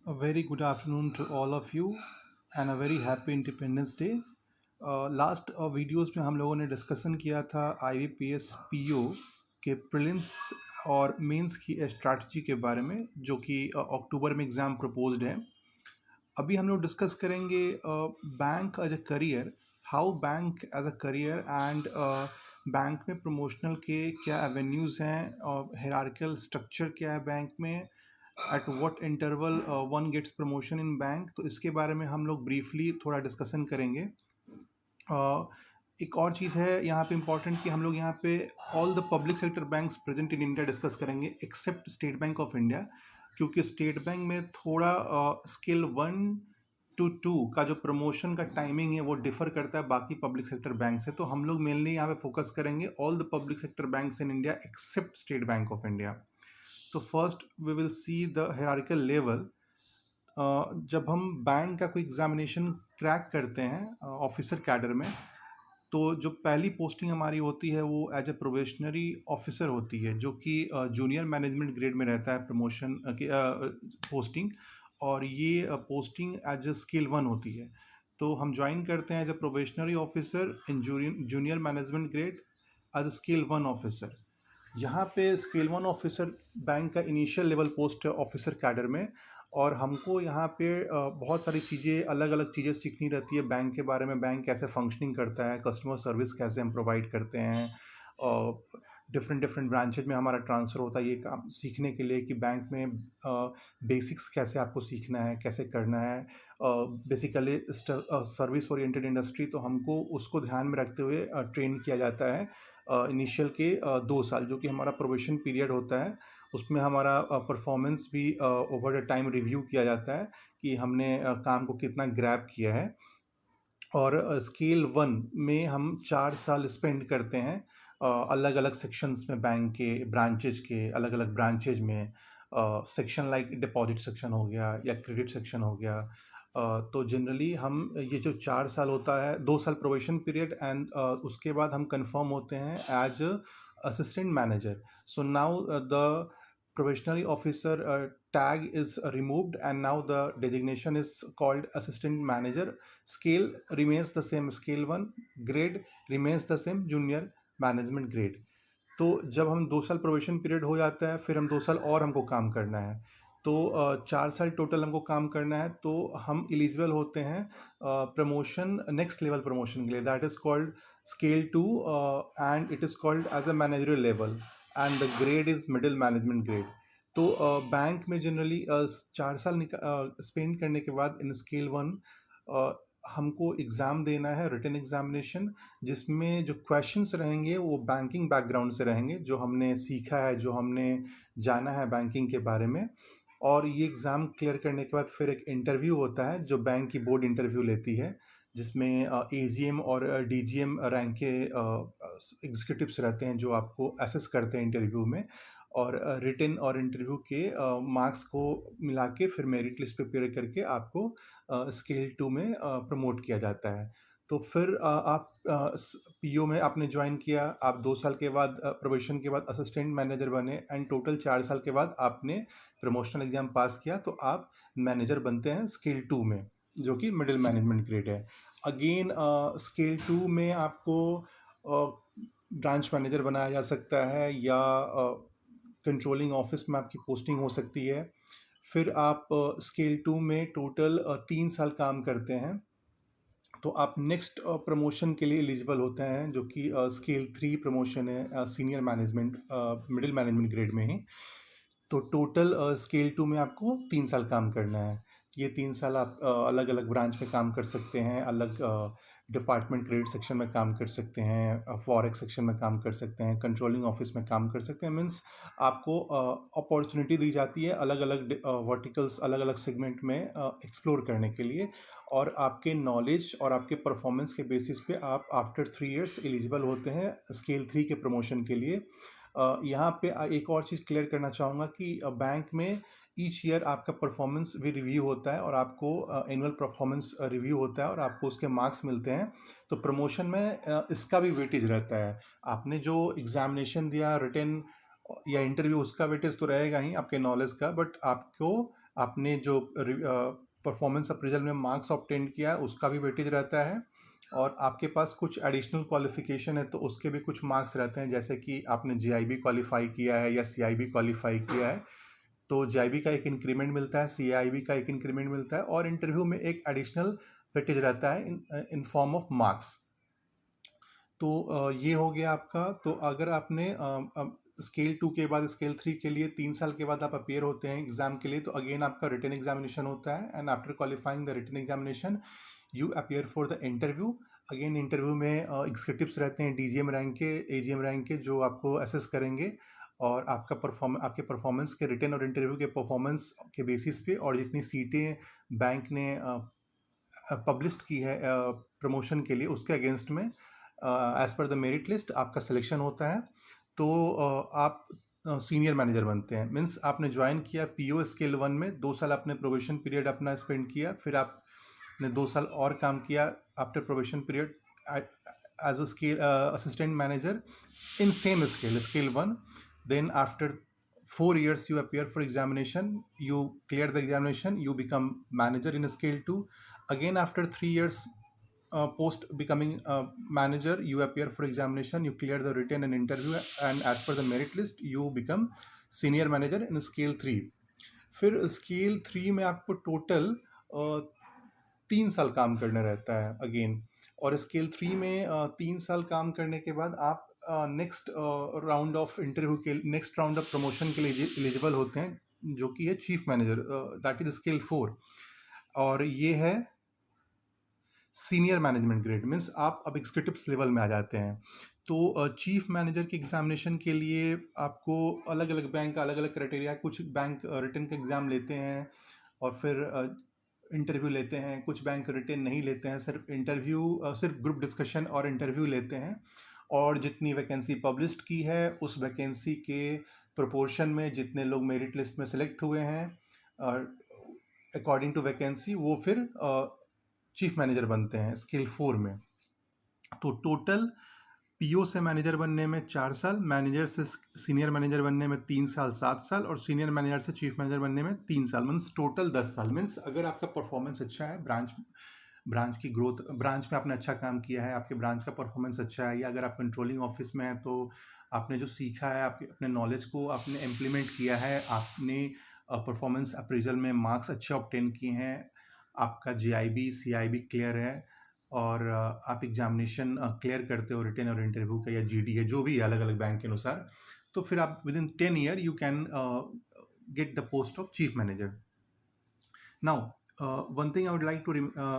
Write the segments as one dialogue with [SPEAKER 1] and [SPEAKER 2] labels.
[SPEAKER 1] A very good afternoon to all of you and a very happy Independence Day. Last videos में हम लोगों ने discussion किया था IBPS PO के प्रीलिम्स और मेंस की स्ट्रैटेजी के बारे में जो कि अक्टूबर में एग्ज़ाम प्रपोज्ड है। अभी हम लोग डिस्कस करेंगे bank as a career, how bank as a career and bank में प्रमोशनल के क्या एवेन्यूज़ हैं और हायरार्किकल स्ट्रक्चर क्या है बैंक में, at what interval one gets promotion in bank. तो इसके बारे में हम लोग ब्रीफली थोड़ा डिस्कशन करेंगे। एक और चीज़ है यहाँ पे इम्पॉर्टेंट कि हम लोग यहाँ पे all the public sector banks present in India discuss करेंगे except State Bank of India, क्योंकि स्टेट बैंक में थोड़ा स्केल 1 to 2 का जो प्रमोशन का टाइमिंग है वो डिफर करता है बाकी पब्लिक सेक्टर बैंक से। तो हम लोग मेनली यहाँ पे फोकस करेंगे all the public sector banks in India except State Bank of India. तो first we will see the hierarchical level. जब हम बैंक का कोई एग्जामिनेशन क्रैक करते हैं ऑफिसर कैडर में, तो जो पहली पोस्टिंग हमारी होती है वो एज ए प्रोबेशनरी ऑफिसर होती है, जो कि जूनियर मैनेजमेंट ग्रेड में रहता है प्रमोशन की पोस्टिंग। और ये पोस्टिंग एज ए स्केल 1 होती है। तो हम ज्वाइन करते हैं as a probationary officer in junior management grade as a scale 1 officer. यहाँ पे स्केल 1 ऑफिसर बैंक का इनिशियल लेवल पोस्ट है ऑफिसर कैडर में। और हमको यहाँ पे बहुत सारी चीज़ें, अलग अलग चीज़ें सीखनी रहती है बैंक के बारे में, बैंक कैसे फंक्शनिंग करता है, कस्टमर सर्विस कैसे हम प्रोवाइड करते हैं। डिफरेंट डिफरेंट ब्रांचेज में हमारा ट्रांसफ़र होता है ये काम सीखने के लिए कि बैंक में बेसिक्स कैसे आपको सीखना है, कैसे करना है। बेसिकली सर्विस ओरिएंटेड इंडस्ट्री, तो हमको उसको ध्यान में रखते हुए ट्रेन किया जाता है इनिशियल के 2 साल, जो कि हमारा प्रोबेशन पीरियड होता है। उसमें हमारा परफॉर्मेंस भी ओवर द टाइम रिव्यू किया जाता है कि हमने काम को कितना ग्रैब किया है। और स्केल 1 में हम 4 साल स्पेंड करते हैं अलग अलग सेक्शंस में, बैंक के ब्रांचेज के अलग अलग ब्रांचेज में। सेक्शन लाइक डिपॉजिट सेक्शन हो गया या क्रेडिट सेक्शन हो गया। तो जनरली हम ये जो 4 साल होता है, 2 साल प्रोबेशन पीरियड एंड उसके बाद हम कंफर्म होते हैं as assistant manager. So now the probationary officer tag is removed and now the designation is called assistant manager. Scale remains the same, scale 1, grade remains the same, junior management grade. तो जब हम 2 साल probation period हो जाता है, फिर हम 2 साल और हमको काम करना है। तो 4 साल टोटल हमको काम करना है, तो हम एलिजिबल होते हैं प्रमोशन, नेक्स्ट लेवल प्रमोशन के लिए, that is called scale 2 and it is called as a managerial level and the grade is middle management grade. तो बैंक में जनरली 4 साल स्पेंड करने के बाद इन स्केल 1 हमको एग्ज़ाम देना है, रिटन एग्जामिनेशन, जिसमें जो क्वेश्चंस रहेंगे वो बैंकिंग बैकग्राउंड से रहेंगे, जो हमने सीखा है, जो हमने जाना है बैंकिंग के बारे में। और ये एग्ज़ाम क्लियर करने के बाद फिर एक इंटरव्यू होता है जो बैंक की बोर्ड इंटरव्यू लेती है, जिसमें AGM और DGM रैंक के एग्जीक्यूटिव्स रहते हैं जो आपको असेस करते हैं इंटरव्यू में। और रिटन और इंटरव्यू के मार्क्स को मिला के फिर मेरिट लिस्ट प्रिपेयर करके आपको स्केल 2 में प्रमोट किया जाता है। तो फिर आप PO में आपने ज्वाइन किया, आप 2 साल के बाद प्रोबेशन के बाद असिस्टेंट मैनेजर बने एंड टोटल 4 साल के बाद आपने प्रमोशनल एग्ज़ाम पास किया, तो आप मैनेजर बनते हैं स्केल 2 में, जो कि मिडिल मैनेजमेंट ग्रेड है। अगेन स्केल 2 में आपको ब्रांच मैनेजर बनाया जा सकता है या कंट्रोलिंग ऑफिस में आपकी पोस्टिंग हो सकती है। फिर आप स्केल 2 में टोटल 3 साल काम करते हैं, तो आप नेक्स्ट प्रमोशन के लिए एलिजिबल होते हैं, जो कि स्केल 3 प्रमोशन है senior management middle management grade में ही। तो टोटल स्केल 2 में आपको 3 साल काम करना है। ये 3 साल आप अलग अलग ब्रांच में काम कर सकते हैं, अलग डिपार्टमेंट क्रेडिट सेक्शन में काम कर सकते हैं, फॉरेक्स सेक्शन में काम कर सकते हैं, कंट्रोलिंग ऑफिस में काम कर सकते हैं। मीन्स आपको अपॉर्चुनिटी दी जाती है अलग अलग वर्टिकल्स, अलग अलग सेगमेंट में एक्सप्लोर करने के लिए। और आपके नॉलेज और आपके परफॉर्मेंस के बेसिस पे आप आफ्टर 3 इयर्स एलिजिबल होते हैं स्केल 3 के प्रमोशन के लिए। यहाँ पे एक और चीज़ क्लियर करना चाहूँगा कि बैंक में ईच ईयर आपका परफॉर्मेंस भी रिव्यू होता है और आपको एनुअल परफॉर्मेंस रिव्यू होता है और आपको उसके मार्क्स मिलते हैं। तो प्रमोशन में इसका भी वेटेज रहता है। आपने जो एग्जामिनेशन दिया, रिटन या इंटरव्यू, उसका वेटेज तो रहेगा ही आपके नॉलेज का, बट आपको आपने जो परफॉर्मेंस अप्रेजल में मार्क्स ऑब्टेन किया है उसका भी वेटेज रहता है, और आपके पास कुछ एडिशनल क्वालिफिकेशन है तो उसके भी कुछ मार्क्स रहते हैं, जैसे कि आपने जीआईबी क्वालिफाई किया है या सीआईबी क्वालिफाई किया है तो जीआईबी का एक इंक्रीमेंट मिलता है, सीआईबी का एक इंक्रीमेंट मिलता है, और इंटरव्यू में एक एडिशनल वेटेज रहता है इन फॉर्म ऑफ मार्क्स। तो ये हो गया आपका। तो अगर आपने स्केल 2 के बाद स्केल 3 के लिए 3 साल के बाद आप अपेयर होते हैं एग्जाम के लिए, तो अगेन आपका रिटन एग्जामिनेशन होता है, and after qualifying the written examination you appear for the interview. Again interview में एग्जीक्यूटिव्स रहते हैं डीजीएम रैंक के, एजीएम रैंक के, जो आपको असेस करेंगे और आपके परफॉर्मेंस के, रिटन और इंटरव्यू के परफॉर्मेंस के बेसिस पे, और जितनी सीटें बैंक ने पब्लिश की है प्रमोशन के लिए उसके अगेंस्ट में as per the merit list आपका सिलेक्शन होता है। तो आप सीनियर मैनेजर बनते हैं। मीन्स आपने ज्वाइन किया पीओ स्केल 1 में, 2 साल आपने प्रोबेशन पीरियड अपना स्पेंड किया, फिर आपने 2 साल और काम किया after probation period as a scale assistant manager in same scale 1. Then after 4 years you appear for examination, you clear the examination, you become manager in scale 2. Again after 3 years post becoming a manager, you appear for examination, you clear the written and interview, and as per the merit list you become senior manager in scale 3. फिर scale 3 में आपको total 3 साल काम करना रहता है again, और scale 3 में 3 साल काम करने के बाद आप नेक्स्ट राउंड ऑफ इंटरव्यू के, नेक्स्ट राउंड ऑफ प्रमोशन के लिए एलिजिबल होते हैं, जो कि है chief manager, that is scale 4। और ये है सीनियर मैनेजमेंट ग्रेड, मीन्स आप अब एग्जीक्यूटिव लेवल में आ जाते हैं। तो चीफ मैनेजर की एग्जामिनेशन के लिए आपको अलग अलग बैंक का अलग अलग क्राइटेरिया, कुछ बैंक रिटन का एग्ज़ाम लेते हैं और फिर इंटरव्यू लेते हैं, कुछ बैंक रिटन नहीं लेते हैं, सिर्फ इंटरव्यू, सिर्फ ग्रुप डिस्कशन और इंटरव्यू लेते हैं, और जितनी वैकेंसी पब्लिश की है उस वैकेंसी के प्रोपोर्शन में जितने लोग मेरिट लिस्ट में सेलेक्ट हुए हैं अकॉर्डिंग टू वैकेंसी, वो फिर चीफ मैनेजर बनते हैं स्केल 4 में। तो टोटल पीओ से मैनेजर बनने में 4 साल, मैनेजर से सीनियर मैनेजर बनने में 3 साल 7 साल, और सीनियर मैनेजर से चीफ मैनेजर बनने में 3 साल, मीन्स टोटल 10 साल। मीन्स अगर आपका परफॉर्मेंस अच्छा है, ब्रांच की ग्रोथ, ब्रांच में आपने अच्छा काम किया है, आपके ब्रांच का परफॉर्मेंस अच्छा है, या अगर आप कंट्रोलिंग ऑफिस में हैं तो आपने जो सीखा है, आपके अपने नॉलेज को आपने इम्प्लीमेंट किया है, आपने परफॉर्मेंस अप्रेजल में मार्क्स अच्छे ऑब्टेन किए हैं, आपका जीआईबी सीआईबी क्लियर है, और आप एग्जामिनेशन क्लियर करते हो रिटन और इंटरव्यू का, या जीडी है, जो भी है अलग अलग बैंक के अनुसार, तो फिर आप within 10 year you can get the post of chief manager. Now one thing I would like to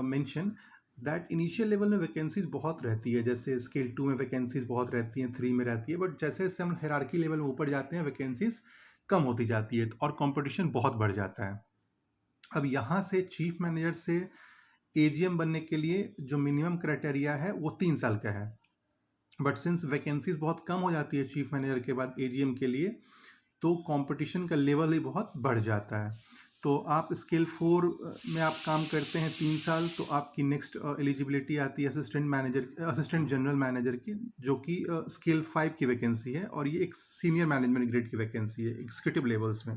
[SPEAKER 1] mention that initial level में वैकेंसीज बहुत रहती है, जैसे स्केल 2 में वैकेंसीज बहुत रहती हैं, 3 में रहती है, बट जैसे जैसे हम हायरार्की लेवल में ऊपर जाते हैं वैकेंसीज कम होती जाती है और कंपटीशन बहुत बढ़ जाता है। अब यहाँ से चीफ मैनेजर से एजीएम बनने के लिए जो मिनिमम क्राइटेरिया है वो 3 साल का है, बट सिंस वैकेंसीज बहुत कम हो जाती है चीफ मैनेजर के बाद एजीएम के लिए, तो कंपटीशन का लेवल ही बहुत बढ़ जाता है। तो आप स्केल 4 में आप काम करते हैं 3 साल, तो आपकी नेक्स्ट एलिजिबिलिटी आती है असिस्टेंट जनरल मैनेजर की, जो कि स्केल 5 की वैकेंसी है, और ये एक सीनियर मैनेजमेंट ग्रेड की वैकेंसी है एग्जीक्यूटिव लेवल्स में।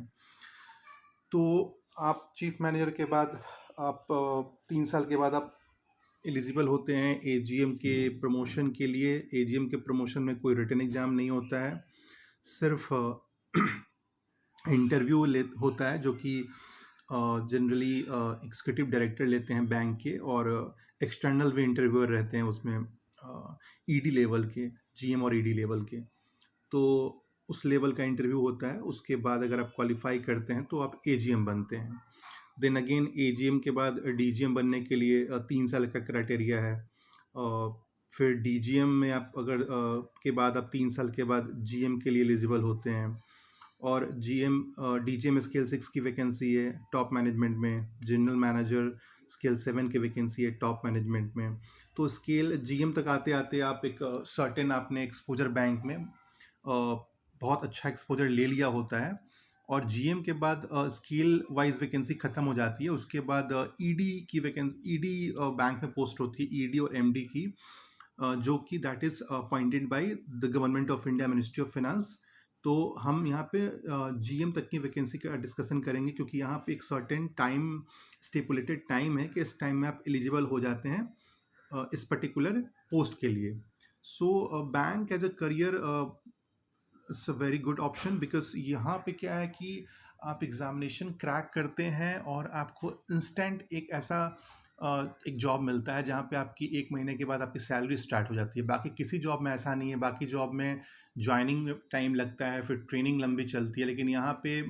[SPEAKER 1] तो आप चीफ मैनेजर के बाद आप 3 साल के बाद आप एलिजिबल होते हैं एजीएम के प्रमोशन के लिए। एजीएम के प्रमोशन में कोई रिटन एग्ज़ाम नहीं होता है, सिर्फ इंटरव्यू होता है, जो कि जनरली एग्जीक्यूटिव डायरेक्टर लेते हैं बैंक के, और एक्सटर्नल भी इंटरव्यूअर रहते हैं उसमें, ईडी लेवल के, जीएम और ईडी लेवल के। तो उस लेवल का इंटरव्यू होता है, उसके बाद अगर आप क्वालिफाई करते हैं तो आप एजीएम बनते हैं। देन अगेन एजीएम के बाद डीजीएम बनने के लिए 3 साल का क्राइटेरिया है। फिर डीजीएम में आप अगर के बाद आप 3 साल के बाद जीएम के लिए एलिजिबल होते हैं, और डीजीएम स्केल 6 की वैकेंसी है टॉप मैनेजमेंट में, जनरल मैनेजर स्केल 7 की वैकेंसी है टॉप मैनेजमेंट में। तो स्केल जीएम तक आते आते आप एक सर्टेन आपने एक्सपोजर बैंक में बहुत अच्छा एक्सपोजर ले लिया होता है, और जीएम के बाद स्केल वाइज वैकेंसी ख़त्म हो जाती है। उसके बाद ईडी की वैकेंसी, ईडी बैंक में पोस्ट होती है, ईडी और एमडी की, जो कि that is appointed by the government of India, ministry of finance, तो हम यहाँ पे जीएम तक की वैकेंसी का डिस्कशन करेंगे, क्योंकि यहाँ पे एक सर्टेन टाइम, स्टिपुलेटेड टाइम है कि इस टाइम में आप एलिजिबल हो जाते हैं इस पर्टिकुलर पोस्ट के लिए. So bank as a career it's a very good option, because यहाँ पे क्या है कि आप एग्जामिनेशन क्रैक करते हैं और आपको इंस्टेंट एक ऐसा एक जॉब मिलता है जहाँ पे आपकी 1 महीने के बाद आपकी सैलरी स्टार्ट हो जाती है. बाकी किसी जॉब में ऐसा नहीं है. बाकी जॉब में ज्वाइनिंग में टाइम लगता है, फिर ट्रेनिंग लंबी चलती है, लेकिन यहाँ पे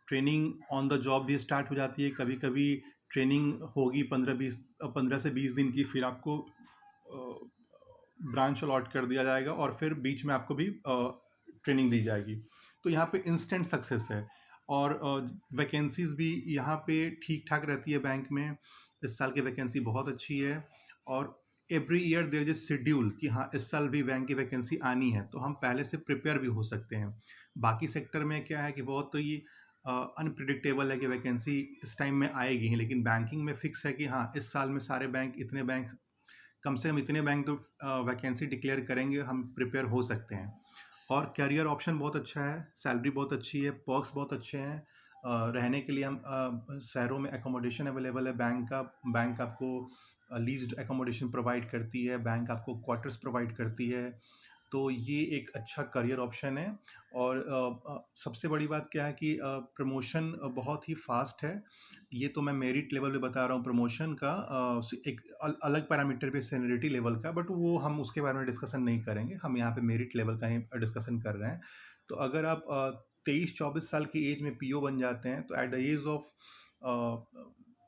[SPEAKER 1] ट्रेनिंग ऑन द जॉब भी स्टार्ट हो जाती है. कभी कभी ट्रेनिंग होगी 15 से 20 दिन की, फिर आपको ब्रांच अलॉट कर दिया जाएगा और फिर बीच में आपको भी ट्रेनिंग दी जाएगी. तो यहाँ पे इंस्टेंट सक्सेस है. और वैकेंसीज़ भी यहाँ पे ठीक ठाक रहती है बैंक में. इस साल की वैकेंसी बहुत अच्छी है. और every year there is a schedule कि हाँ इस साल भी बैंक की वैकेंसी आनी है, तो हम पहले से प्रिपेयर भी हो सकते हैं. बाकी सेक्टर में क्या है कि बहुत तो ये अनप्रिडिक्टेबल है कि वैकेंसी इस टाइम में आएगी ही, लेकिन बैंकिंग में फिक्स है कि हाँ इस साल में सारे बैंक, इतने बैंक, कम से कम इतने बैंक तो वैकेंसी डिक्लेयर करेंगे, हम प्रिपेयर हो सकते हैं. और कैरियर ऑप्शन बहुत अच्छा है, सैलरी बहुत अच्छी है, पर्क्स बहुत अच्छे हैं. रहने के लिए हम शहरों में एकोमोडेशन अवेलेबल है. बैंक आपको लीज्ड एकोमोडेशन प्रोवाइड करती है, बैंक आपको क्वार्टर्स प्रोवाइड करती है. तो ये एक अच्छा करियर ऑप्शन है. और सबसे बड़ी बात क्या है कि प्रमोशन बहुत ही फास्ट है. ये तो मैं मेरिट लेवल पे बता रहा हूँ प्रमोशन का, एक अलग पैरामीटर पे सीनियरिटी लेवल का, बट वो हम उसके बारे में डिस्कशन नहीं करेंगे. हम यहाँ पे मेरिट लेवल का ही डिस्कशन कर रहे हैं. तो अगर आप 23-24 साल की एज में पीओ बन जाते हैं, तो at the age of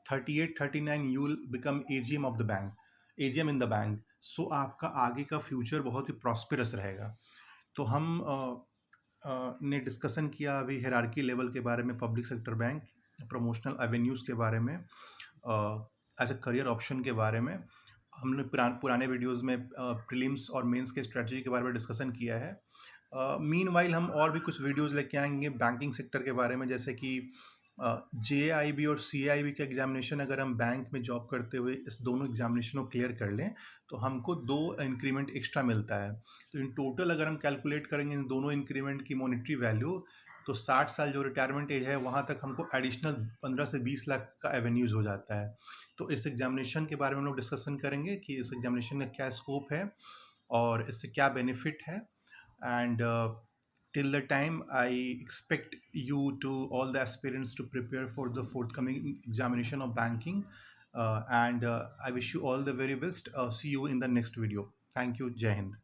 [SPEAKER 1] 38-39 you will become AGM of the bank, AGM in the bank. So आपका आगे का फ्यूचर बहुत ही प्रॉस्पेरस रहेगा. तो हम ने डिस्कशन किया अभी हायरार्की लेवल के बारे में, public sector bank, promotional avenues के बारे में, एज अ करियर ऑप्शन के बारे में. हमने पुराने वीडियोस में प्रीलिम्स और मेंस के स्ट्रेटजी के बारे में डिस्कशन किया है. मीनवाइल हम और भी कुछ वीडियोस लेके आएंगे बैंकिंग सेक्टर के बारे में, जैसे कि जेआईबी और सीआईबी का एग्जामिनेशन अगर हम बैंक में जॉब करते हुए इस दोनों एग्जामिनेशन को क्लियर कर लें तो हमको 2 इंक्रीमेंट एक्स्ट्रा मिलता है. तो इन टोटल अगर हम कैलकुलेट करेंगे इन दोनों इंक्रीमेंट की मॉनेटरी वैल्यू, तो 60 साल जो रिटायरमेंट एज है वहाँ तक हमको एडिशनल 15 से 20 लाख का एवेन्यूज़ हो जाता है. तो इस एग्जामिनेशन के बारे में हम लोग डिस्कशन करेंगे कि इस एग्जामिनेशन का क्या स्कोप है और इससे क्या बेनिफिट है. And till the time, I expect you to all the aspirants to prepare for the forthcoming examination of banking. And I wish you all the very best. See you in the next video. Thank you. Jai Hind.